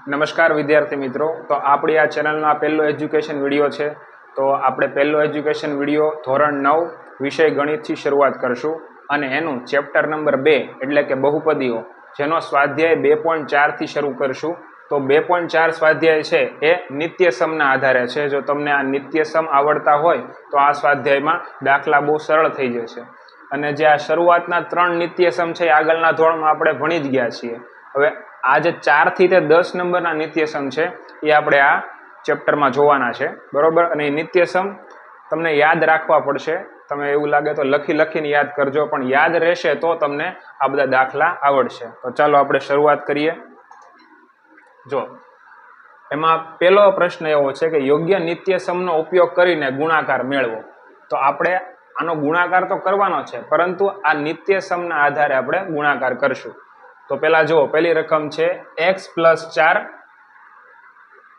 નમસ્કાર વિદ્યાર્થી મિત્રો, તો આપણી આ ચેનલનો પહેલો એજ્યુકેશન વિડીયો છે. તો આપણે પહેલો એજ્યુકેશન વિડીયો ધોરણ 9 વિષય ગણિતથી શરૂઆત કરશું અને એનું ચેપ્ટર નંબર 2 એટલે કે બહુપદીઓ જેનો સ્વાધ્યાય 2.4 થી શરૂ કરશું. તો 2.4 સ્વાધ્યાય છે એ નિત્યસમના આધારે છે. જો તમને આ નિત્યસમ આવડતા હોય તો આ સ્વાધ્યાયમાં દાખલા બહુ સરળ થઈ જશે. અને જે આ શરૂઆતના 3 નિત્યસમ છે એ આગળના ધોરણમાં આપણે ભણી જ ગયા છીએ. હવે આ જે 4 થી તે 10 નંબરના નિત્યસમ છે એ આપણે આ ચેપ્ટરમાં જોવાના છે, બરોબર. અને એ નિત્યસમ તમને યાદ રાખવા પડશે. તમે એવું લાગે તો લખીને યાદ કરજો, પણ યાદ રહેશે તો તમને આ બધા દાખલા આવડશે. તો ચાલો આપણે શરૂઆત કરીએ. જો એમાં પહેલો પ્રશ્ન એવો છે કે યોગ્ય નિત્યસમનો ઉપયોગ કરીને ગુણાકાર મેળવો. તો આપણે આનો ગુણાકાર તો કરવાનો છે, પરંતુ આ નિત્યસમના આધારે આપણે ગુણાકાર કરશું. તો પેલા જુઓ, પહેલી રકમ છે x+4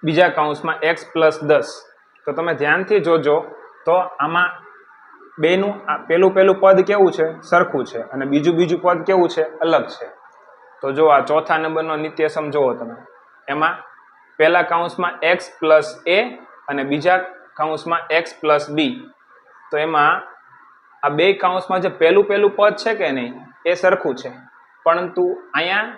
બીજા કૌંસમાં x+10. તો તમે ધ્યાનથી જોજો તો આમાં બેનું પેલું પદ કેવું છે, સરખું છે, અને બીજું પદ કેવું છે, અલગ છે. તો જો આ ચોથા નંબરનો નિત્યસમ જુઓ તમે, એમાં પહેલા કૌંસમાં x+a અને બીજા કૌંસમાં x+b. તો એમાં આ બે કૌંસમાં જે પેલું પદ છે કે નહીં એ સરખું છે, પરંતુ અહીંયા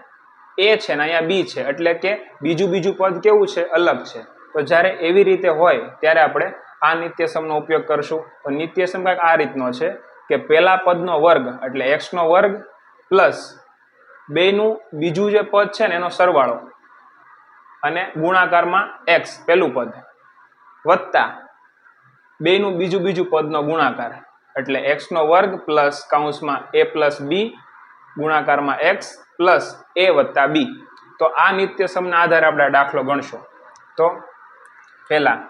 a છે ને અહીંયા b છે, એટલે કે બીજું પદ કેવું છે, અલગ છે. તો જ્યારે એવી રીતે હોય ત્યારે આપણે આ નિત્યસમનો ઉપયોગ કરશું. તો નિત્યસમ કંઈક આ રીતનો છે કે પહેલા પદનો વર્ગ એટલે x નો વર્ગ પ્લસ બેનું બીજું જે પદ છે ને એનો સરવાળો અને ગુણાકારમાં x પહેલું પદ વત્તા બેનું બીજું પદનો ગુણાકાર એટલે x નો વર્ગ પ્લસ કૌંસમાં a+b ગુણાકારમાં x પ્લસ a વત્તા b. તો આ નિત્યસમના આધારે આપણે દાખલો ગણશું. તો પહેલા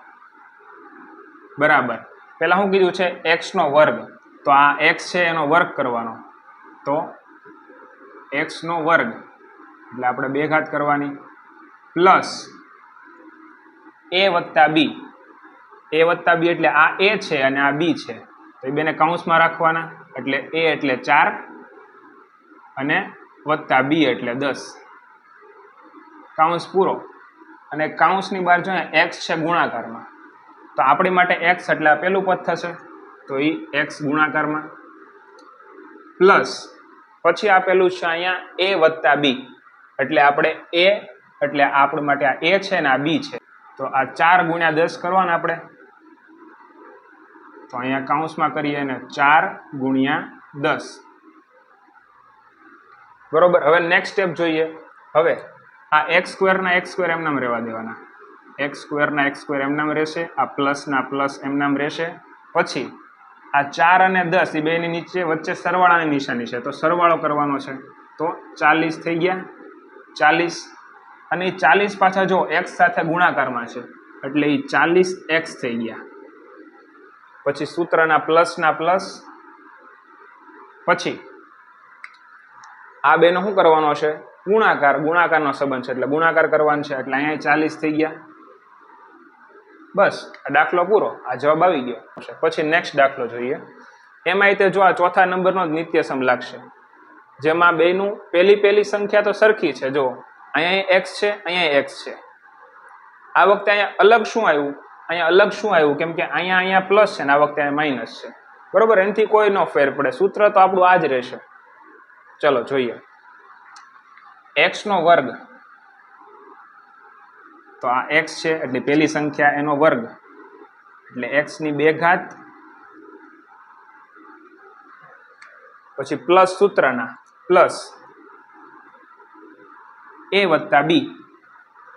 બરાબર, પહેલા શું કીધું છે, x નો વર્ગ. તો આ x છે એનો વર્ગ કરવાનો. તો x નો વર્ગ એટલે આપણે 2 ઘાત કરવાની પ્લસ a વત્તા b. એટલે આ a છે અને આ b છે, તો એ બેને કૌંસમાં રાખવાના. એટલે a એટલે 4 અને વત્તા b એટલે 10. કૌંસ પૂરો. અને કૌંસની બહાર જો x છે ગુણાકારમાં, તો આપણી માટે x એટલે આ પેલું પદ થશે, તો એ x ગુણાકારમાં પ્લસ પછી આપેલું છે અહીંયા a વત્તા b. એટલે આપણે a એટલે આપણી માટે આ a છે ને આ b છે, તો આ 4 ગુણ્યા 10 કરવાના આપણે. તો અહીંયા કૌંસમાં કરીએ ને 4 ગુણ્યા 10, બરોબર. હવે નેક્સ્ટ સ્ટેપ જોઈએ. હવે આ x² ના x² એમનામ રહેવા દેવાના. x² ના x² એમનામ રહેશે, આ પ્લસ ના પ્લસ એમનામ રહેશે. પછી આ 4 અને 10 એ બેની નીચે વચ્ચે સરવાળાની નિશાની છે, તો સરવાળો કરવાનો છે. તો 40 થઈ ગયા, 40. અને એ 40 પાછા જો x સાથે ગુણાકારમાં છે એટલે એ 40x થઈ ગયા. પછી સૂત્રના પ્લસ ના પ્લસ. પછી આ બેનો શું કરવાનો છે, ગુણાકારનો સંબંધ છે એટલે ગુણાકાર કરવાનો છે, એટલે અહીંયા 40 થઈ ગયા. બસ, આ દાખલો પૂરો. આ જવાબ આવી ગયો. પછી નેક્સ્ટ દાખલો જોઈએ. એમાં તે જો આ ચોથા નંબરનો નિત્યસમ લાગશે, જેમાં બેનું પહેલી સંખ્યા તો સરખી છે. જો અહીંયા x છે, અહીંયા x છે. આ વખતે અહીંયા અલગ શું આવ્યું, કેમ કે અહીંયા પ્લસ છે ને આ વખતે અહીંયા માઇનસ છે, બરોબર. એનાથી કોઈ ન ફેર પડે, સૂત્ર તો આપણું આ જ રહેશે. ચલો જોઈએ. x નો વર્ગ, તો આ x છે એટલે પહેલી સંખ્યા એનો વર્ગ એટલે x ની 2 ઘાત, પછી પ્લસ સૂત્રના પ્લસ a વત્તા b.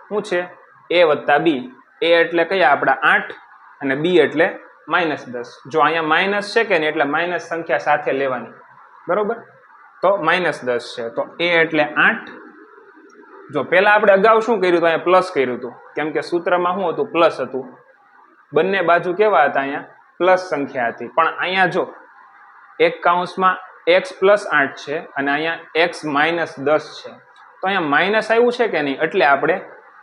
શું છે, a વત્તા b. a એટલે કયા આપણા 8 અને b એટલે -10. જો અહીંયા માઇનસ છે કે નહીં એટલે માઇનસ સંખ્યા સાથે લેવાની, બરોબર. તો -10 છે, તો a એટલે 8. જો પહેલા આપણે અગાઉ શું કર્યું હતું, અહીંયા પ્લસ કર્યું હતું, કેમ કે સૂત્રમાં શું હતું, પ્લસ હતું. બંને બાજુ કેવા હતા, અહીંયા પ્લસ સંખ્યા હતી. પણ અહીંયા જો એક કૌંસમાં x+8 છે અને અહીંયા x -10 છે, તો અહીંયા માઇનસ આવ્યું છે કે નહીં, એટલે આપણે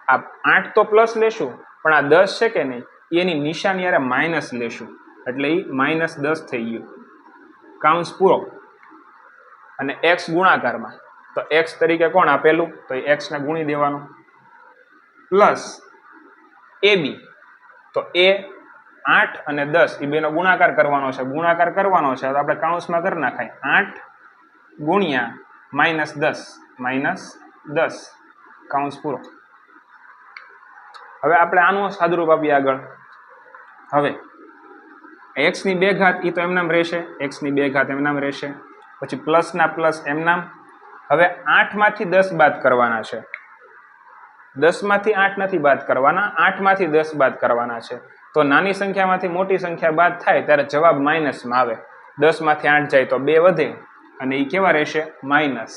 આ 8 તો પ્લસ લેશું, પણ આ 10 છે કે નહીં એની નિશાની યારે માઇનસ લેશું, એટલે એ -10 થઈ ગયું. કૌંસ પૂરો. અને x ગુણાકારમાં, તો x તરીકે કોણ આપેલું, તો x ને ગુણી દેવાનું. પ્લસ AB, તો એ 8 અને 10 એ બેનો ગુણાકાર કરવાનો છે. ગુણાકાર કરવાનો છે તો આપણે કાઉન્સમાં કરી નાખાય 8 ગુણ્યા -10 કાઉન્સ પૂરો. હવે આપણે આનું સાદુરૂપ આપીએ આગળ. હવે x ની 2 ઘાત એ તો એમનામ રહેશે, x ની 2 ઘાત એમનામ રહેશે. પછી પ્લસ ના પ્લસ એમનામ. હવે 8 માંથી 10 બાદ કરવાના છે. 10 માંથી 8 નથી બાદ કરવાના, 8 માંથી 10 બાદ કરવાના છે. તો નાની સંખ્યામાંથી મોટી સંખ્યા બાદ થાય ત્યારે જવાબ માઇનસમાં આવે. 10 માંથી 8 જાય તો 2 વધે અને એ કેવા રહેશે? માઇનસ.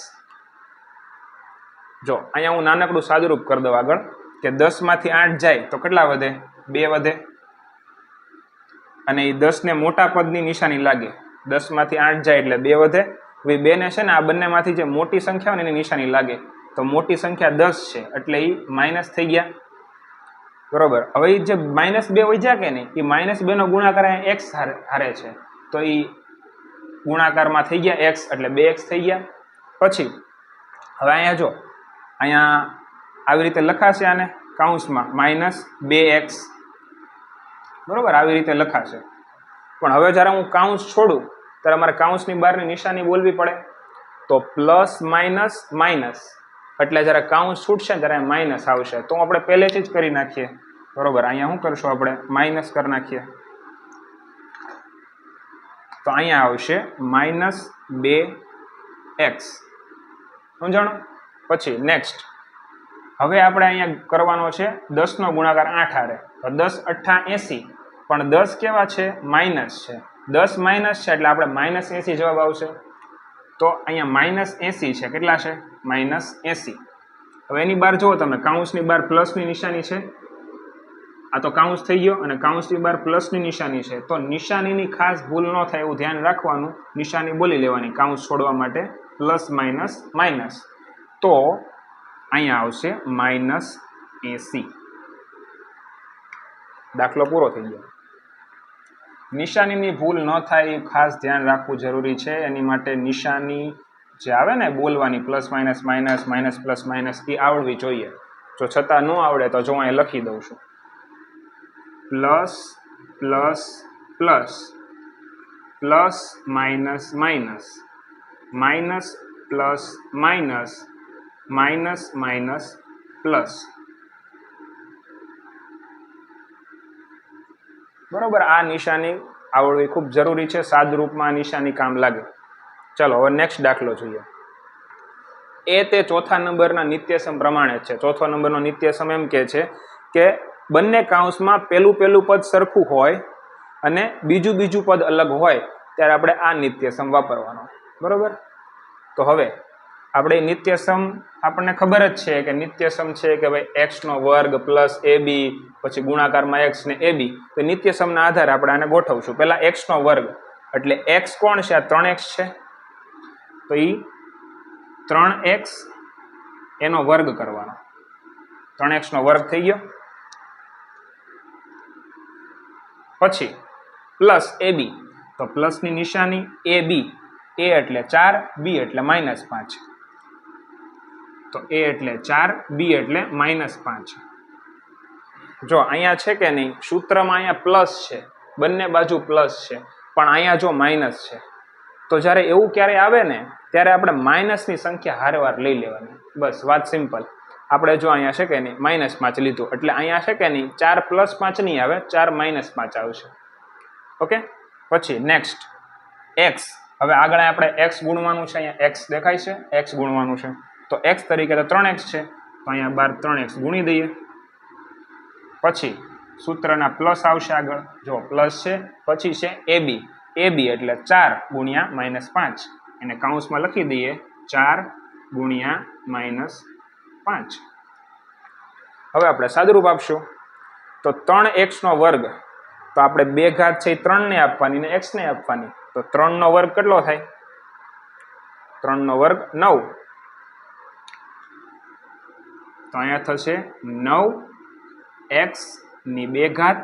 જો અહીંયા હું નાનકડું સાદુરૂપ કરી દઉં આગળ કે 10 માંથી 8 જાય તો કેટલા વધે? 2 વધે. અને એ 10 ને મોટા પદની નિશાની લાગે. 10 માંથી 8 જાય એટલે 2 વધે. હવે 2 ને છે ને આ બંનેમાંથી જે મોટી સંખ્યા હોય ને એની નિશાની લાગે. તો મોટી સંખ્યા 10 છે એટલે એ માઇનસ થઈ ગયા. બરોબર. હવે જે -2 વધ્યા કે નહીં, એ -2 નો ગુણાકાર અહીંયા x હારે છે તો એ ગુણાકારમાં થઈ ગયા x એટલે 2x થઈ ગયા. પછી હવે અહીંયા જો અહીંયા આવી રીતે લખાશે આને કાઉન્સમાં -2x, બરોબર, આવી રીતે લખાશે. પણ હવે જ્યારે હું કાઉન્સ છોડું ત્યારે મારે કાઉન્સની બહારની નિશાની બોલવી પડે. તો પ્લસ માઇનસ માઇનસ એટલે જ્યારે કાઉન્સ છૂટશે ને ત્યારે માઇનસ આવશે. તો આપણે પહેલેથી જ કરી નાખીએ. બરોબર. અહીંયા શું કરશું આપણે? માઇનસ કરી નાખીએ. તો અહીંયા આવશે -2x. સમજાણું? પછી નેક્સ્ટ હવે આપણે અહીંયા કરવાનો છે 10 નો ગુણાકાર 8 હારે. તો 10 8 80, પણ 10 કેવા છે? માઇનસ છે. 10 માઇનસ છે એટલે આપણે -80 જવાબ આવશે. તો અહીંયા -80 છે. કેટલા છે? -80. હવે એની બહાર જુઓ તમે, કાઉન્સની બહાર પ્લસની નિશાની છે. આ તો કાઉન્સ થઈ ગયો અને કાઉન્સની બહાર પ્લસની નિશાની છે. તો નિશાનીની ખાસ ભૂલ ન થાય એવું ધ્યાન રાખવાનું. નિશાની બોલી લેવાની કાઉન્સ છોડવા માટે, પ્લસ માઇનસ માઇનસ. તો અહીંયા આવશે -80. દાખલો પૂરો થઈ ગયો. નિશાનીની ભૂલ ન થાય એ ખાસ ધ્યાન રાખવું જરૂરી છે. એની માટે નિશાની જે આવે ને બોલવાની, plus minus minus, minus plus minus, એ આવડવી જોઈએ. જો છતાં ન આવડે તો જો અહીં લખી દઉં છું, plus plus plus, plus minus minus, minus plus minus, minus minus plus. બરોબર. આ નિશાની આવડવી ખૂબ જરૂરી છે. સાદુરૂપમાં આ નિશાની કામ લાગે. ચલો હવે નેક્સ્ટ દાખલો જોઈએ. એ તે ચોથા નંબરના નિત્યસમ પ્રમાણે છે. ચોથો નંબરનો નિત્યસમ એમ કે છે કે બંને કાઉન્સમાં પેલું પદ સરખું હોય અને બીજું પદ અલગ હોય ત્યારે આપણે આ નિત્યસમ વાપરવાનો. બરોબર. તો હવે આપણે નિત્યસમ આપણને ખબર જ છે કે નિત્યસમ છે કે ભાઈ x નો વર્ગ પ્લસ ab પછી ગુણાકારમાં x ને ab. તો નિત્યસમના આધારે આપણે આને ગોઠવશું. પહેલા x નો વર્ગ એટલે x કોણ છે? આ 3x છે. તો એ 3x એનો વર્ગ કરવાનો. 3x નો વર્ગ થઈ ગયો. પછી પ્લસ ab, તો પ્લસની નિશાની ab, a એટલે 4, b એટલે -5. તો a એટલે 4, b એટલે -5. જો અહીંયા છે કે નહીં, સૂત્રમાં અહીંયા પ્લસ છે, બંને બાજુ પ્લસ છે, પણ અહીંયા જો માઇનસ છે. તો જ્યારે એવું ક્યારેય આવે ને ત્યારે આપણે માઇનસની સંખ્યા હારવાર લઈ લેવાની. બસ વાત સિમ્પલ. આપણે જો અહીંયા છે કે નહીં -5 લીધું એટલે અહીંયા છે કે નહીં 4 + 5 નહીં આવે, 4 - 5 આવશે. ઓકે. પછી નેક્સ્ટ x. હવે આગળ આપણે x ગુણવાનું છે. અહીંયા x દેખાય છે, x ગુણવાનું છે. તો x તરીકે તો 3x છે, તો અહીંયા 3x ગુણી દઈએ. પછી સૂત્રના પ્લસ આવશે આગળ. જો પ્લસ છે, પછી છે ab. ab એટલે 4 ગુણ્યા -5. એને કાઉન્સમાં લખી દઈએ 4 ગુણ્યા -5. હવે આપણે સાદુરૂપ આપશું. તો 3x નો વર્ગ, તો આપણે 2 ઘાત છે એ 3 ને આપવાની ને x ને આપવાની. તો 3 નો વર્ગ કેટલો થાય? 3 નો વર્ગ 9. તો અહીંયા થશે 9x ની 2 ઘાત,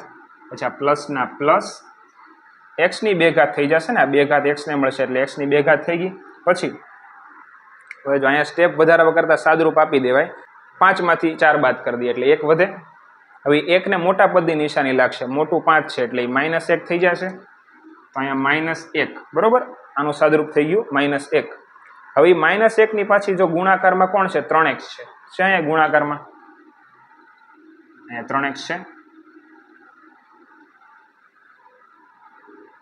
પછી આ પ્લસ ના પ્લસ, x ની 2 ઘાત થઈ જશે ને, આ 2 ઘાત x ને મળશે એટલે x ની 2 ઘાત થઈ ગઈ. પછી હવે જો અહીંયા સ્ટેપ વધારવા કરતા સાદુરૂપ આપી દેવાય. 5માંથી 4 બાદ કરી દઈએ એટલે 1 વધે. હવે 1 ને મોટા પદની નિશાની લાગશે, મોટું 5 છે એટલે -1 થઈ જશે. તો અહીંયા -1, બરોબર, આનું સાદુરૂપ થઈ ગયું -1. હવે -1 ની પાછી જો ગુણાકારમાં કોણ છે? 3x છે અહીંયા ગુણાકારમાં, અહીંયા 3x છે.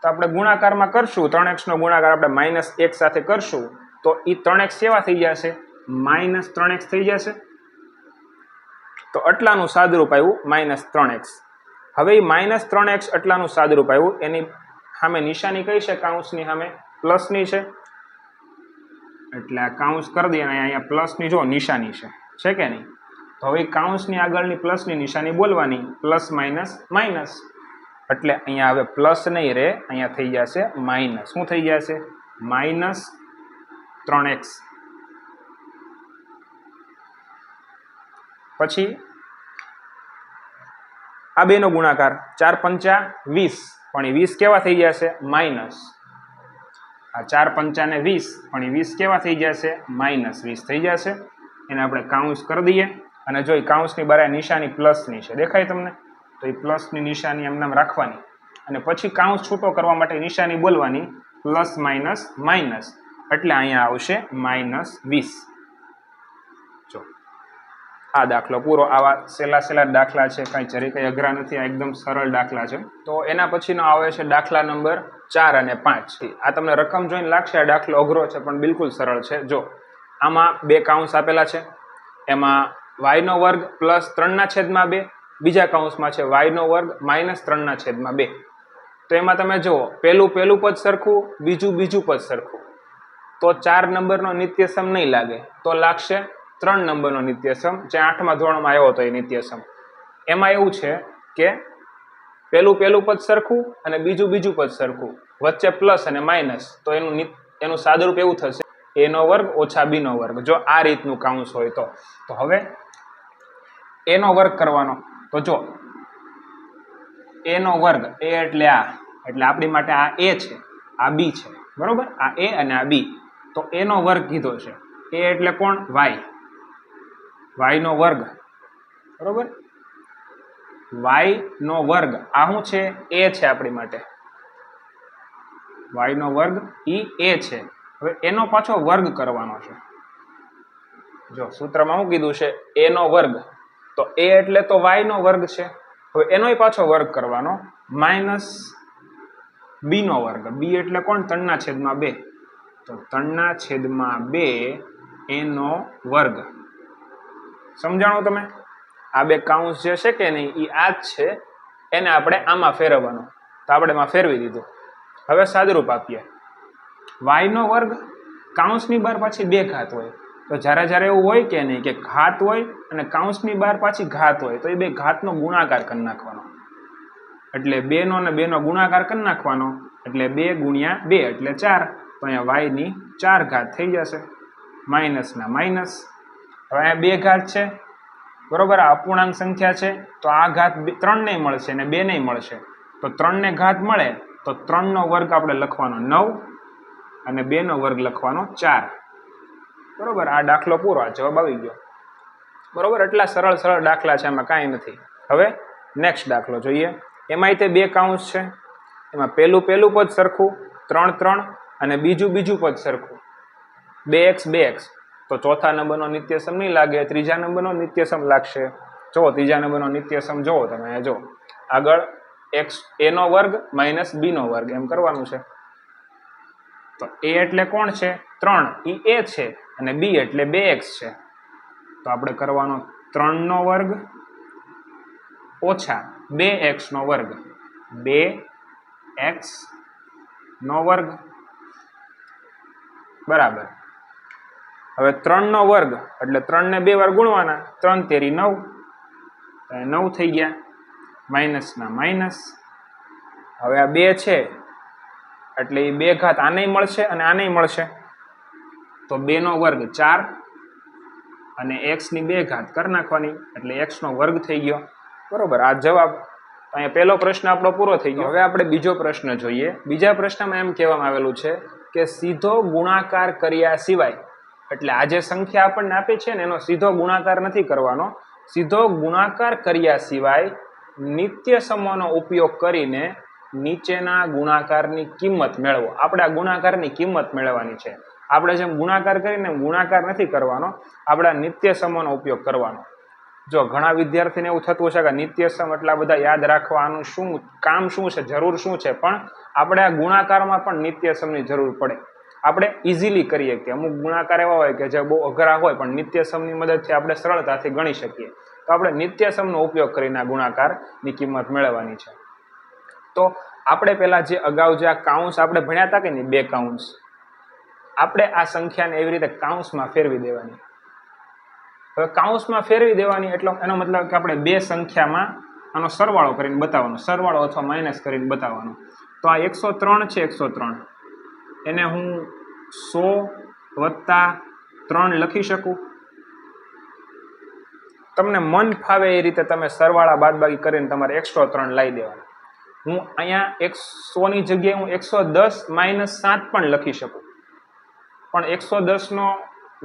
તો આપણે ગુણાકારમાં કરશું, 3x નો ગુણાકાર આપણે -1 સાથે કરશું તો એ 3x કેવા થઈ જશે? -3x થઈ જશે. તો આટલાનું સાદુરૂપ આવ્યું -3x. હવે -3x આટલાનું સાદુરૂપ આવ્યું, એની સામે નિશાની કઈ છે? કાઉન્સની સામે પ્લસની છે એટલે આ કાઉન્સ કરી દઈએ અને અહીંયા પ્લસની જો નિશાની છે કે નહીં? તો હવે કાઉન્સની આગળની પ્લસની નિશાની બોલવાની, પ્લસ માઇનસ માઇનસ, એટલે અહીંયા હવે પ્લસ નહીં રહે, અહીંયા થઈ જશે માઇનસ. શું થઈ જશે? -3x. પછી આ બેનો ગુણાકાર 4 પંચા 20, પણ એ 20 કેવા થઈ જશે? માઇનસ. આ 4 પંચા ને 20, પણ એ 20 કેવા થઈ જશે? -20 થઈ જશે. એને આપણે કાઉન્સ કરી દઈએ અને જો એ કાઉન્સની બહાર નિશાની પ્લસની છે, દેખાય તમને? તો એ પ્લસની નિશાની એમને રાખવાની અને પછી કાઉન્સ છૂટો કરવા માટે નિશાની બોલવાની, પ્લસ માઇનસ માઇનસ, એટલે અહીંયા આવશે -20. જો આ દાખલો પૂરો. આવા સહેલા દાખલા છે, કાંઈ જરી અઘરા નથી, આ એકદમ સરળ દાખલા છે. તો એના પછીનો આવે છે દાખલા નંબર 4 અને 5. આ તમને રકમ જોઈને લાગશે આ દાખલો અઘરો છે, પણ બિલકુલ સરળ છે. જો આમાં 2 કાઉન્સ આપેલા છે, એમાં y² + 3/2, બીજા કાઉન્સમાં છે y² - 3/2. તો એમાં તમે જુઓ, પહેલું પદ સરખું, બીજું પદ સરખું, તો 4 નંબરનો નિત્યસમ નહીં લાગે, તો લાગશે 3 નંબરનો નિત્યસમ, જે 8મા ધોરણમાં આવ્યો હતો એ નિત્યસમ. એમાં એવું છે કે પહેલું પદ સરખું અને બીજું પદ સરખું, વચ્ચે પ્લસ અને માઇનસ, તો એનું સાદુરૂપ એવું થશે a² - b². જો આ રીતનું કાઉન્સ હોય તો હવે a² કરવાનો. તો જો a² a એટલે આ, એટલે આપણી માટે આ a છે, આ b છે, બરોબર? આ a અને આ b. તો a² કીધો છે. a એટલે કોણ? y નો વર્ગ, બરોબર? y નો વર્ગ, આ શું છે? a છે આપણી માટે, y નો વર્ગ ઈ a છે. હવે એનો પાછો વર્ગ કરવાનો છે. જો સૂત્રમાં શું કીધું છે? a નો વર્ગ, તો a એટલે તો y નો વર્ગ છે. હવે એનોય પાછો વર્ગ કરવાનો, માઇનસ b નો વર્ગ. b એટલે કોણ? 3/2. તો 3/2 એનો વર્ગ. સમજાણો તમે? આ 2 કાઉન્સ જે છે કે નહીં, એ આ જ છે, એને આપણે આમાં ફેરવવાનો. તો આપણે એમાં ફેરવી દીધું. હવે સાદુરૂપ આપીએ. y નો વર્ગ, કાઉન્સની બહાર પાછી 2 ઘાત હોય, તો જ્યારે એવું હોય કે નહીં કે ઘાત હોય અને કાઉન્સની બહાર પાછી ઘાત હોય, તો એ 2 ઘાતનો ગુણાકાર કરી નાખવાનો. એટલે 2 નો અને 2 નો ગુણાકાર કરી નાખવાનો, એટલે 2 × 2 એટલે 4. તો અહીંયા y ની 4 ઘાત થઈ જશે, માઇનસના માઇનસ. હવે અહીંયા 2 ઘાત છે, બરોબર? આ અપૂર્ણાંક સંખ્યા છે, તો આ ઘાત 3 ને મળશે અને 2 ને મળશે. તો 3 ને ઘાત મળે તો 3 નો વર્ગ આપણે લખવાનો 9 અને 2 નો વર્ગ લખવાનો 4. બરોબર? આ દાખલો પૂરો, આ જવાબ આવી ગયો. બરોબર? એટલા સરળ દાખલા છે, એમાં કાંઈ નથી. હવે નેક્સ્ટ દાખલો જોઈએ. એમાંય તે 2 કાઉન્સ છે, એમાં પહેલું પદ સરખું 3 અને બીજું પદ સરખું 2x 2x. તો ચોથા નંબરનો નિત્યસમ નહીં લાગે, ત્રીજા નંબરનો નિત્યસમ લાગશે. જો ત્રીજા નંબરનો નિત્યસમ જોવો તમે, જો આગળ a² - b² એમ કરવાનું છે. તો a એટલે કોણ છે? 3, ઈ a છે, અને b એટલે 2x છે. તો આપણે કરવાનો 3² - 2x², 2x² બરાબર. હવે 3² એટલે 3 ને 2 વાર ગુણવાના, 3 તેરી 9, 9 થઈ ગયા, માઇનસના માઇનસ. હવે આ 2 છે એટલે એ 2 ઘાત આનેય મળશે અને આનેય મળશે. તો 2 નો વર્ગ 4 અને x ની 2 ઘાત કરી નાખવાની, એટલે x² થઈ ગયો. બરોબર? આ જવાબ. અહીંયા પહેલો પ્રશ્ન આપણો પૂરો થઈ ગયો. હવે આપણે બીજો પ્રશ્ન જોઈએ. બીજા પ્રશ્નમાં એમ કહેવામાં આવેલું છે કે સીધો ગુણાકાર કર્યા સિવાય, એટલે આ જે સંખ્યા આપણને આપી છે ને એનો સીધો ગુણાકાર નથી કરવાનો, સીધો ગુણાકાર કર્યા સિવાય નિત્ય સમૂહનો ઉપયોગ કરીને નીચેના ગુણાકારની કિંમત મેળવો. આપણે આ ગુણાકારની કિંમત મેળવવાની છે. આપણે જેમ ગુણાકાર કરીને ગુણાકાર નથી કરવાનો, આપણે નિત્ય સમૂહનો ઉપયોગ કરવાનો. જો ઘણા વિદ્યાર્થીને એવું થતું છે કે નિત્ય સમ એટલા બધા યાદ રાખવાનું શું કામ શું છે, જરૂર શું છે, પણ આપણે આ ગુણાકારમાં પણ નિત્ય સમની જરૂર પડે. આપણે ઇઝીલી કરીએ કે અમુક ગુણાકાર એવા હોય કે જે બહુ અઘરા હોય પણ નિત્ય સમની મદદથી આપણે સરળતાથી ગણી શકીએ. તો આપણે નિત્ય સમનો ઉપયોગ કરીને આ ગુણાકારની કિંમત મેળવવાની છે. તો આપણે પહેલા જે અગાઉ જે આ કાઉન્સ આપણે ભણ્યા હતા કે નહીં, બે કાઉન્સ, આપણે આ સંખ્યાને એવી રીતે કાઉન્સમાં ફેરવી દેવાની. હવે કાઉન્સમાં ફેરવી દેવાની એટલે એનો મતલબ કે આપણે બે સંખ્યામાં આનો સરવાળો કરીને બતાવવાનો, સરવાળો અથવા માઇનસ કરીને બતાવવાનો. તો આ 103 છે, 103 એને હું 100 + 3 લખી શકું. તમને મન ફાવે એ રીતે તમે સરવાળા બાદબાકી કરીને તમારે 103 લાવી દેવાના. હું અહીંયા 100 ની જગ્યાએ હું 110 - 7 પણ લખી શકું, પણ 110 નો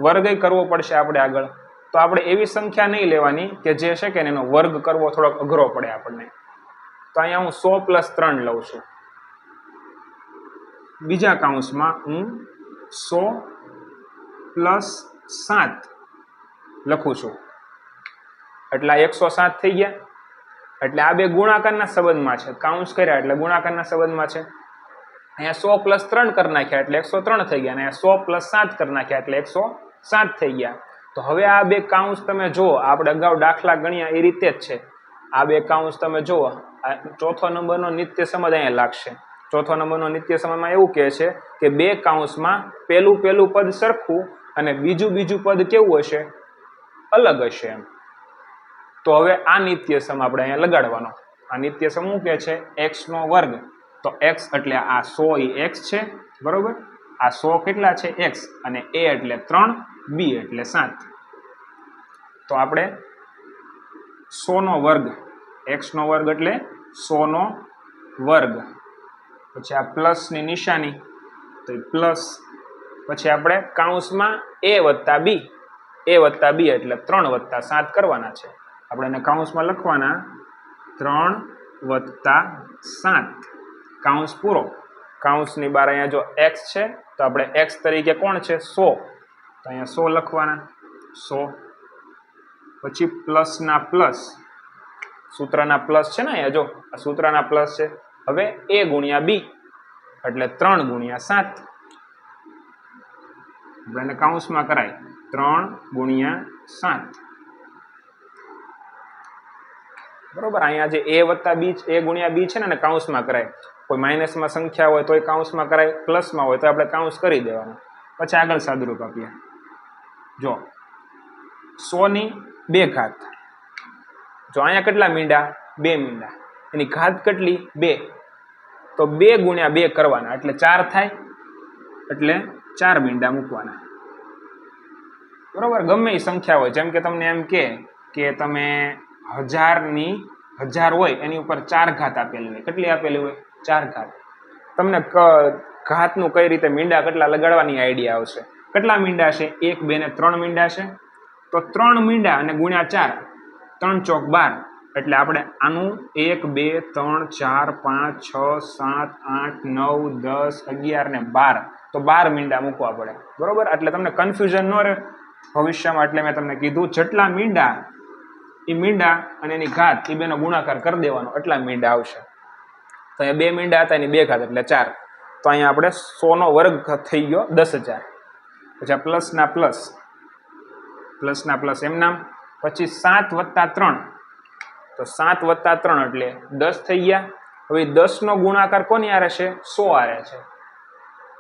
વર્ગ કરવો પડશે આપણે આગળ. તો આપણે એવી સંખ્યા નહીં લેવાની કે જે છે કે એનો વર્ગ કરવો થોડોક અઘરો પડે આપણને. તો અહીંયા હું 100 + 3 લઉં છું. બીજા કાઉન્સમાં હું 100 + 7 લખું છું. એટલે 107 થઈ ગયા. એટલે આ બે ગુણાકારના સંબંધમાં છે. કાઉન્સ કર્યા એટલે ગુણાકારના સંબંધમાં છે. અહીંયા 100 + 3 કરી નાખ્યા એટલે 103 થઈ ગયા, અને 100 + 7 કરી નાખ્યા એટલે 107 થઈ ગયા. તો હવે આ બે કાઉન્સ તમે જુઓ, આપણે અગાઉ દાખલા ગણ્યા એ રીતે જ છે. આ બે કાઉન્સ તમે જુઓ, ચોથો નંબરનો નિત્ય સમજ અહીંયા લાગશે. ચોથો નંબરનો નિત્ય સમજમાં એવું કહે છે કે બે કાઉન્સમાં પહેલું પદ સરખું અને બીજું પદ કેવું હશે, અલગ હશે એમ. તો હવે આ નિત્ય સમ આપણે અહીંયા લગાડવાનો. આ નિત્ય સમ શું કહે છે, x². તો x એટલે આ 100 એ x છે, બરોબર. આ 100 કેટલા છે, x, અને a એટલે 3, b એટલે 7. તો આપણે 100² x² એટલે 100². પછી આ પ્લસની નિશાની, તો પ્લસ. પછી આપણે કાઉન્સમાં a + b, a + b એટલે 3 + 7 કરવાના છે. આપણે એને કાઉન્સમાં લખવાના 3 + 7. કાઉન્સ પૂરો. કાઉન્સની બહાર અહીંયા જો x છે તો આપણે x તરીકે કોણ છે, 100. તો અહીંયા 100 લખવાના, 100. પછી પ્લસના પ્લસ, સૂત્રના પ્લસ છે ને અહીંયા જો, આ સૂત્રના પ્લસ છે. હવે a × b એટલે 3 × 7. આપણે એને કાઉન્સમાં કરાય 3 × 7. બરોબર. અહીંયા જે a + b, a × b છે ને કાઉન્સમાં કરાય. કોઈ માઇનસમાં સંખ્યા હોય તોય કાઉન્સમાં કરાય, પ્લસમાં હોય તો આપણે કાઉન્સ કરી દેવાનું. પછી આગળ સાદુરૂપ આપીએ. જો 100 ની 2 ઘાત. જો અહીંયા કેટલા મીંડા, 2 મીંડા. એની ઘાત કેટલી, 2. તો 2 × 2 કરવાના એટલે 4 થાય. એટલે 4 મીંડા મૂકવાના. બરોબર. ગમે એ સંખ્યા હોય, જેમ કે તમને એમ કે તમે 1000 હોય એની ઉપર 4 ઘાત આપેલી હોય. કેટલી આપેલી હોય, 4 ઘાત. તમને ઘાતનું કઈ રીતે મીંડા કેટલા લગાડવાની આઈડિયા આવશે. કેટલા મીંડા છે, 1, 2 ને 3 મીંડા છે. તો 3 મીંડા અને ગુણ્યા 4, 3 × 12. એટલે આપણે આનું 1, 2, 3, 4, 5, 6, 7, 8, 9, 10, 11 ને 12. તો 12 મીંડા મૂકવા પડે, બરોબર. એટલે તમને કન્ફ્યુઝન ન રહે ભવિષ્યમાં. એટલે મેં તમને કીધું જેટલા મીંડા એ મીંડા અને એની ઘાત એ બેનો ગુણાકાર કરી દેવાનો, એટલા મીંડા આવશે. તો અહીંયા 2 મીંડા હતા, એની 2 ઘાત એટલે 4. તો અહીંયા આપણે 100² થઈ ગયો 10,000. પછી આ પ્લસના પ્લસ એમ નામ. પછી 7 + 3. તો 7 + 3 એટલે 10 થઈ ગયા. હવે 10નો ગુણાકાર કોની હારે છે, 100 હારે છે.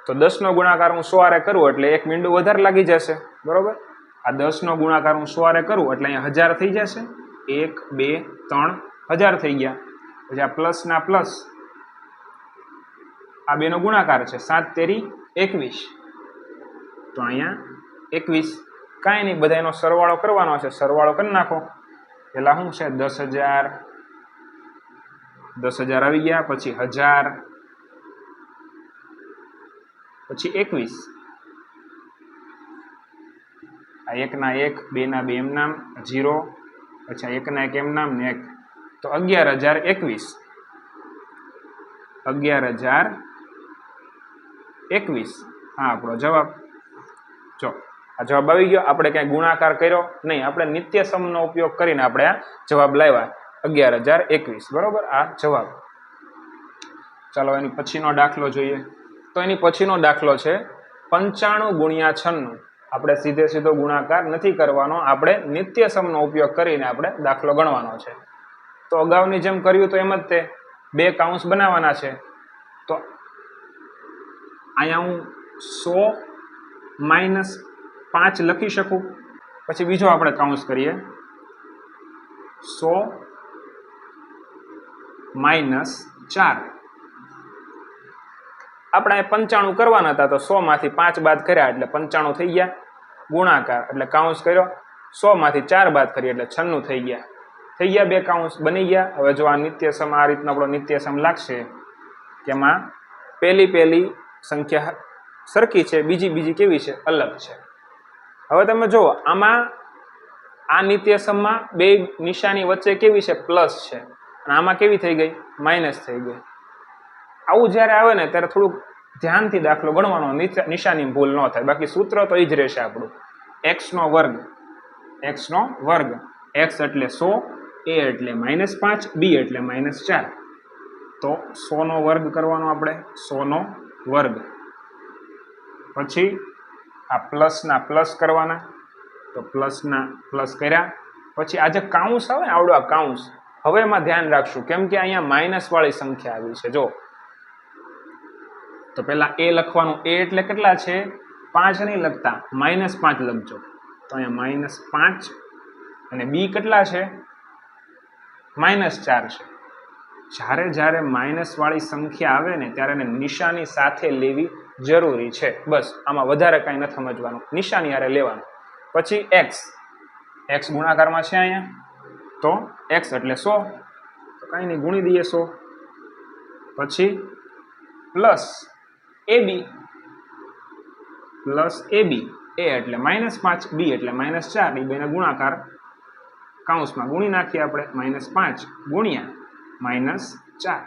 તો 10નો ગુણાકાર હું 100 હારે કરું એટલે એક મીંડું વધારે લાગી જશે, બરોબર. આ 10નો ગુણાકાર હું 100 હારે કરું એટલે અહીંયા 1000 થઈ જશે. 1, 2, 3, 1000 થઈ ગયા. પછી આ પ્લસના પ્લસ, આ બેનો ગુણાકાર છે, 7 તેરી 21. તો અહીંયા 21. કાંઈ નહીં, બધા એનો સરવાળો કરવાનો છે. સરવાળો કરી નાખો. પેલા શું છે, 10,000 આવી ગયા. પછી 1000, પછી 21. આ 1 ના 1, 2 ના 2 એમ નામ, 0, અચ્છા 1 ના 1 એમ નામ ને 1, તો 11,021. 11,021 હા આપણો જવાબ. જો આ જવાબ આવી ગયો. આપણે ક્યાંય ગુણાકાર કર્યો નહીં, આપણે નિત્ય સમનો ઉપયોગ કરીને આપણે આ જવાબ લાવ્યા 11,021. બરોબર, આ જવાબ. ચાલો એની પછીનો દાખલો જોઈએ. તો એની પછીનો દાખલો છે 95 ગુણ્યા 96. આપણે સીધો ગુણાકાર નથી કરવાનો, આપણે નિત્ય સમનો ઉપયોગ કરીને આપણે દાખલો ગણવાનો છે. તો અગાઉની જેમ કર્યું તો એમ જ તે 2 કૌંસ બનાવવાના છે. તો અહીંયા હું 100 - 5 લખી શકું. પછી બીજો આપણે કૌંસ કરીએ 100 - 4. આપણે 95 કરવાના હતા, તો 100 માંથી 5 બાદ કર્યા એટલે 95 થઈ ગયા. ગુણાકાર એટલે કૌંસ કર્યો, 100 માંથી 4 બાદ કરીએ એટલે 96 થઈ ગયા. 2 કૌંસ બની ગયા. હવે જો આ નિત્યસમ આ રીતનો આપણો નિત્યસમ લાગશે કે એમાં પહેલી સંખ્યા સરખી છે, બીજી કેવી છે, અલગ છે. હવે તમે જુઓ આમાં આ નિત્યસમમાં 2 નિશાની વચ્ચે કેવી છે, પ્લસ છે, અને આમાં કેવી થઈ ગઈ, માઇનસ થઈ ગઈ. આવું જ્યારે આવે ને ત્યારે થોડુંક ધ્યાનથી દાખલો ગણવાનો, નિશાની ભૂલ ન થાય. બાકી સૂત્ર તો એ જ રહેશે આપણું, x નો વર્ગ. x એટલે 100, a એટલે -5, b એટલે -4. તો 100 નો વર્ગ કરવાનો આપણે, 100 નો વર્ગ. પછી આ પ્લસના પ્લસ કરવાના, તો પ્લસના પ્લસ કર્યા. પછી આ જે કાઉન્સ આવે આવડો આ કાઉન્સ, હવે એમાં ધ્યાન રાખશું કેમ કે અહીંયા માઇનસ વાળી સંખ્યા આવી છે. જો તો પેલા a લખવાનું, a એટલે કેટલા છે, 5 નહીં લખતા, -5 લખજો. તો અહીંયા -5, અને b કેટલા છે, -4 છે. જ્યારે માઇનસ વાળી સંખ્યા આવે ને ત્યારે એને નિશાની સાથે લેવી જરૂરી છે. બસ આમાં વધારે કાંઈ નથી સમજવાનું, નિશાની હારે લેવાનું. પછી x ગુણાકારમાં છે અહીંયા, તો x એટલે 100, તો કાંઈ નહીં ગુણી દઈએ 100. પછી પ્લસ ab, a એટલે -5, b એટલે -4, એ બેના ગુણાકાર કૌંસમાં ગુણી નાખીએ આપણે, -5 ગુણ્યા -4.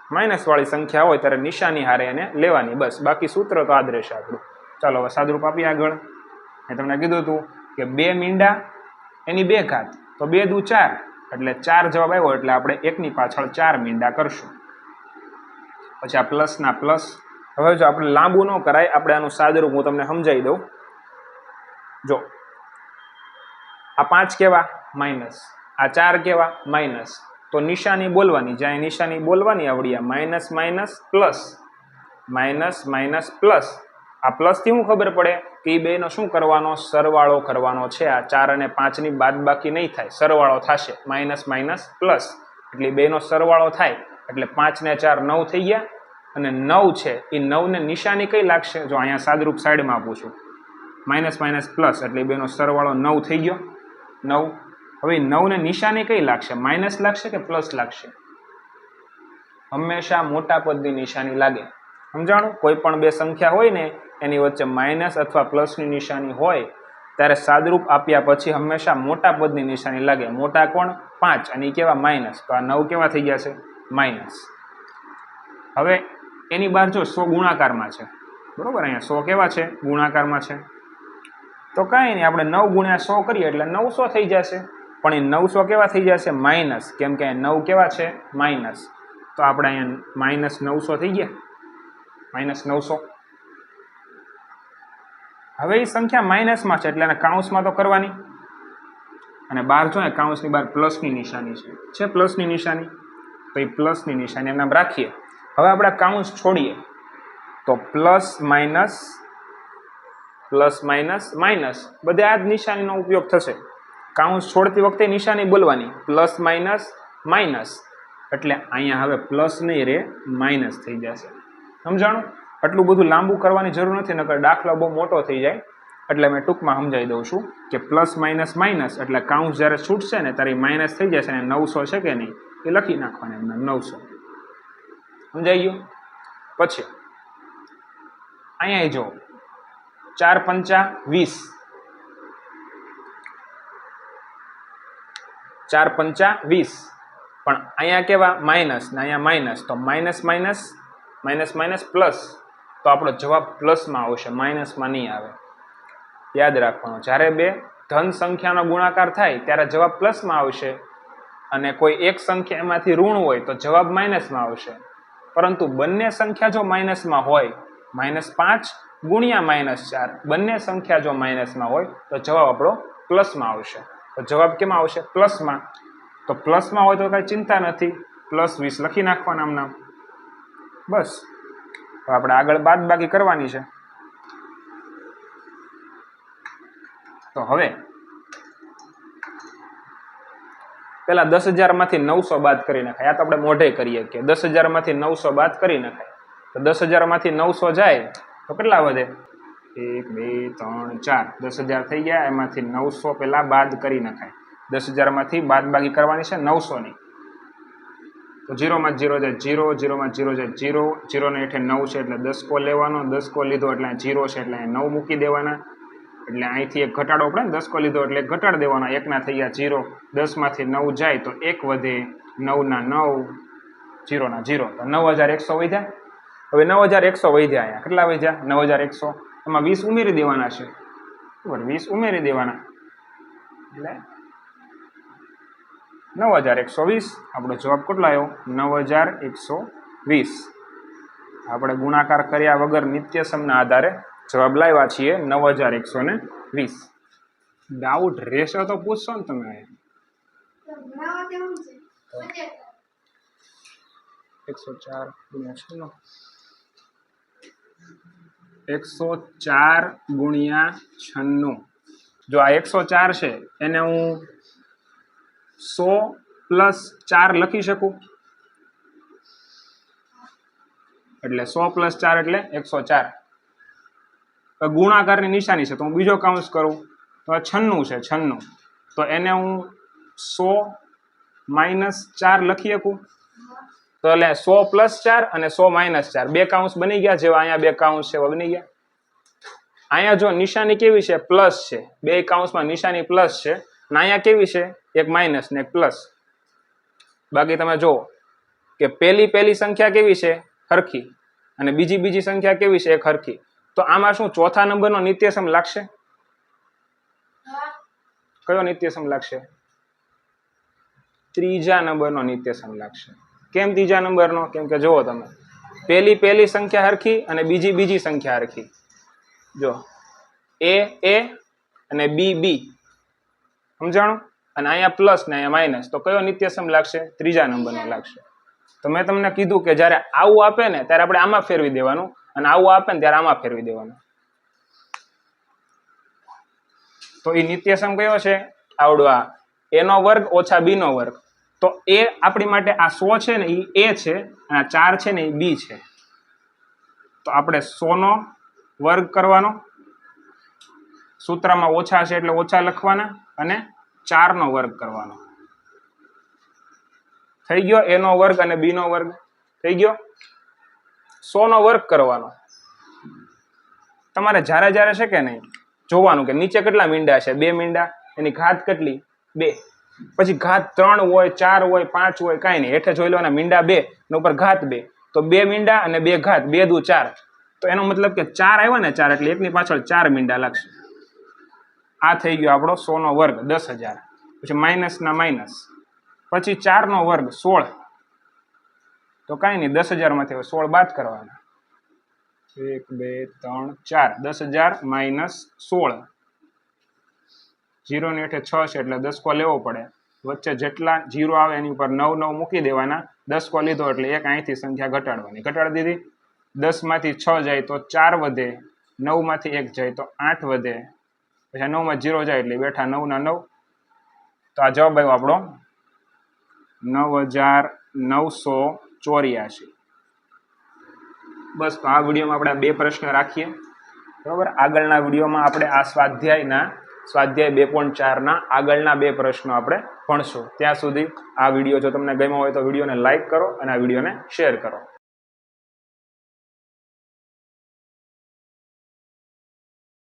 માઇનસ વાળી સંખ્યા હોય ત્યારે નિશાની હારે એને લેવાની, બસ. બાકી સૂત્ર તો આ જ રહેશે આપણું. ચાલો હવે સાદુરૂપ આપીએ આગળ. મેં તમને કીધું હતું કે 2 મીંડા એની 2 ઘાત, તો 2 દુ 4 એટલે 4 જવાબ આવ્યો, એટલે આપણે 1 ની પાછળ 4 મીંડા કરશું. પછી આ પ્લસના પ્લસ. હવે જો આપણે લાંબુ ન કરાય, આપણે આનું સાદુરૂપ હું તમને સમજાવી દઉં. જો આ 5 કેવા, માઇનસ, આ 4 કેવા, માઇનસ. તો નિશાની બોલવાની, જ્યાં નિશાની બોલવાની આવડી, માઇનસ પ્લસ, માઇનસ પ્લસ. આ પ્લસ થી શું ખબર પડે કે એ બેનો શું કરવાનો, સરવાળો કરવાનો છે. આ 4 અને 5 ની બાદબાકી નહીં થાય, સરવાળો થશે. માઇનસ પ્લસ એટલે બેનો સરવાળો થાય, એટલે 5 ને 4 9 થઈ ગયા. અને 9 છે એ 9 ને નિશાની કઈ લાગશે, જો અહીંયા સાદરૂપ સાઈડમાં આપું છું, માઇનસ પ્લસ એટલે બેનો સરવાળો 9 થઈ ગયો, 9. હવે 9 ને નિશાની કઈ લાગશે, માઇનસ લાગશે કે પ્લસ લાગશે? હંમેશા મોટા પદની નિશાની લાગે. સમજાણું? કોઈ પણ 2 સંખ્યા હોય ને એની વચ્ચે માઇનસ અથવા પ્લસની નિશાની હોય ત્યારે સાદરૂપ આપ્યા પછી હંમેશા મોટા પદની નિશાની લાગે. મોટા કોણ? 5, અને એ કેવા, માઇનસ. તો આ 9 કેવા થઈ ગયા છે, માઇનસ. હવે એની બહાર જો 100 ગુણાકારમાં છે, બરોબર, અહીંયા 100 કેવા છે, ગુણાકારમાં છે. તો કાંઈ નહીં, આપણે 9 ગુણ્યા 100 કરીએ એટલે 900 થઈ જશે. પણ એ 900 કેવા થઈ જશે, માઇનસ, કેમ કે 9 કેવા છે, માઇનસ. તો આપણે અહીંયા -900 થઈ ગયા, -900. હવે એ સંખ્યા માઇનસમાં છે એટલે એને કાઉન્સમાં તો કરવાની, અને બહાર જો ને કાઉન્સની બહાર પ્લસની નિશાની છે પ્લસની નિશાની, તો એ પ્લસની નિશાની એમ રાખીએ. હવે આપણે કાઉન્સ છોડીએ તો પ્લસ માઇનસ બધે આ જ નિશાનીનો ઉપયોગ થશે. કાઉન્સ છોડતી વખતે નિશાની બોલવાની, પ્લસ માઇનસ, એટલે અહીંયા હવે પ્લસ નહીં રે, માઇનસ થઈ જશે. સમજાણું? આટલું બધું લાંબુ કરવાની જરૂર નથી, નકર દાખલો બહુ મોટો થઈ જાય. એટલે મેં ટૂંકમાં સમજાવી દઉં છું કે પ્લસ માઇનસ એટલે કાઉન્સ જ્યારે છૂટશે ને ત્યારે માઇનસ થઈ જશે, અને 900 છે કે નહીં એ લખી નાખવાના, એમને 900. સમજાઈ ગયું? પછી અહીંયા જો 4 પંચા 20, 4 પંચા 20, પણ અહીંયા કેવા માઇનસ ને અહીંયા માઇનસ, તો minus minus minus minus plus, તો આપણો જવાબ પ્લસમાં આવશે, માઇનસમાં નહીં આવે. યાદ રાખવાનું, જ્યારે બે ધન સંખ્યાનો ગુણાકાર થાય ત્યારે જવાબ પ્લસમાં આવશે, અને કોઈ એક સંખ્યા એમાંથી ઋણ હોય તો જવાબ માઇનસમાં આવશે. પરંતુ બંને સંખ્યા જો માઇનસમાં હોય, -5 ગુણ્યા -4, બંને સંખ્યા જો માઇનસમાં હોય તો જવાબ આપણો પ્લસમાં આવશે. તો જવાબ કેમાં આવશે? પ્લસમાં. તો પ્લસમાં હોય તો કાંઈ ચિંતા નથી, +20 લખી નાખવાના નામ. બસ, તો આપણે આગળ બાદબાકી કરવાની છે. તો હવે પેલા 10,000 માંથી 900 બાદ કરી નખાય. આ તો આપણે મોઢે કરીએ કે 10,000 માંથી 900 બાદ કરી નખાય. તો 10,000 માંથી 900 જાય તો કેટલા વધે? 1 2 3 4, 10,000 થઈ ગયા. એમાંથી 900 પેલા બાદ કરી નખાય. 10,000 માંથી બાદબાકી કરવાની છે 900 ની. તો 0 માં 0 જાય 0, 0 માં 0 જાય 0, 0 ને હેઠે 9 છે એટલે 10 કો લેવાનો, 10 કો લીધો એટલે 0 છે એટલે 9 મૂકી દેવાના. એટલે અહીંથી એક ઘટાડો પડે ને, 10 કો લીધો એટલે ઘટાડી દેવાનો, 1 ના થઈ ગયા 0, 10 માંથી 9 જાય તો 1 વધે, 9 ના 9, 0 ના 0, તો 9,100 વધ્યા. હવે 9,100 વધ્યા, અહીંયા કેટલા વધ્યા? 9,100. એમાં 20 ઉમેરી દેવાના છે, બરાબર, 20 ઉમેરી દેવાના એટલે 9,120. આપણો જવાબ કેટલો આવ્યો? 9,120. આપણે ગુણાકાર કર્યા વગર નિત્યસમના આધારે જવાબ લાવ્યા છીએ 9,120. ડાઉટ રહેશે તો પૂછશો ને તમે. 104 ગુણ્યા 104 ગુણ્યા 96. જો આ 104 છે એને હું 100 પ્લસ 4 લખી શકું. એટલે 100 પ્લસ 4 એટલે 104. ગુણાકારની નિશાની છે તો હું બીજો કાઉન્સ કરું તો આ 96 છે, 96. તો એને હું 100 માઇનસ 4 લખી શકું. તો એટલે 100 પ્લસ 4 અને 100 માઇનસ 4 બે કાઉન્સ બની ગયા. જેવા અહીંયા બે કાઉન્સ છે બની ગયા. અહીંયા જો નિશાની કેવી છે? પ્લસ છે. બે કાઉન્સમાં નિશાની પ્લસ છે, અને અહીંયા કેવી છે? એક માઇનસ ને એક પ્લસ. બાકી તમે જુઓ કે પહેલી સંખ્યા કેવી છે? હરખી. અને બીજી સંખ્યા કેવી છે? એક હરખી. તો આમાં શું ચોથા નંબરનો નિત્યસમ લાગશે? કયો નિત્યસમ લાગશે? ત્રીજા નંબરનો નિત્યસમ લાગશે. કેમ ત્રીજા નંબરનો? કેમ કે જુઓ તમે, પહેલી સંખ્યા હરખી અને બીજી સંખ્યા હરખી. જો એ અને બી, સમજાણું? અને અહીંયા પ્લસ ને અહીંયા માઇનસ. તો કયો નિત્યસમ લાગશે? ત્રીજા નંબરનો લાગશે. તો મેં તમને કીધું કે જ્યારે આવું આપે ને ત્યારે આપણે આમાં ફેરવી દેવાનું, અને આવું આપે ને ત્યારે આમાં ફેરવી દેવાનું. તો એ નિત્યસમ કયો છે? આવડવા એનો વર્ગ ઓછા બી નો વર્ગ. તો એ આપણી માટે આ 100 છે ને એ એ છે, અને આ 4 છે ને એ બી છે. તો આપણે 100 નો વર્ગ કરવાનો, સૂત્રમાં ઓછા છે એટલે ઓછા લખવાના, અને 4 નો વર્ગ કરવાનો. થઈ ગયો? એ નો વર્ગ અને બી નો વર્ગ થઈ ગયો. 100 નો વર્ગ કરવાનો. તમારે જ્યારે છે કે નહીં જોવાનું કે નીચે કેટલા મીંડા છે? 2 મીંડા. એની ઘાત કેટલી? 2. પછી ઘાત 3 હોય, 4 હોય, 5 હોય, કાંઈ નહીં. હેઠે જોઈ લેવાના મીંડા 2 ને ઉપર ઘાત 2. તો 2 મીંડા અને 2 ઘાત, 2 દુ 4. તો એનો મતલબ કે 4 આવ્યા ને 4 એટલે એકની પાછળ 4 મીંડા લાગશે. આ થઈ ગયો આપણો 100 નો વર્ગ 10,000. પછી માઇનસ ના માઇનસ. પછી 4 નો વર્ગ 16. તો કાંઈ નહીં, 10,000 માંથી 16 બાદ કરવાના. 1 2 3 4, 10,000 માઇનસ 16. 0 ની હેઠે 6 છે એટલે 10 કો લેવો પડે. વચ્ચે જેટલા 0 આવે એની ઉપર 9 મૂકી દેવાના. 10 કો લીધો એટલે એક અહીંથી સંખ્યા ઘટાડવાની. ઘટાડી દીધી. 10 માંથી 6 જાય તો 4 વધે, 9 માંથી 1 જાય તો 8 વધે. પછી 9 માં 0 જાય એટલે બેઠા 9 ના 9. તો આ જવાબ આવ્યો આપણો 9,984. બસ, તો આ વિડીયોમાં આપણે 2 પ્રશ્ન રાખીએ, બરાબર. આગળના વિડીયોમાં આપણે આ સ્વાધ્યાય 2.4 ના આગળના 2 પ્રશ્નો આપણે ભણશું. ત્યાં સુધી આ વિડીયો જો તમને ગમ્યો હોય તો વિડીયોને લાઈક કરો અને આ વિડીયોને શેર કરો.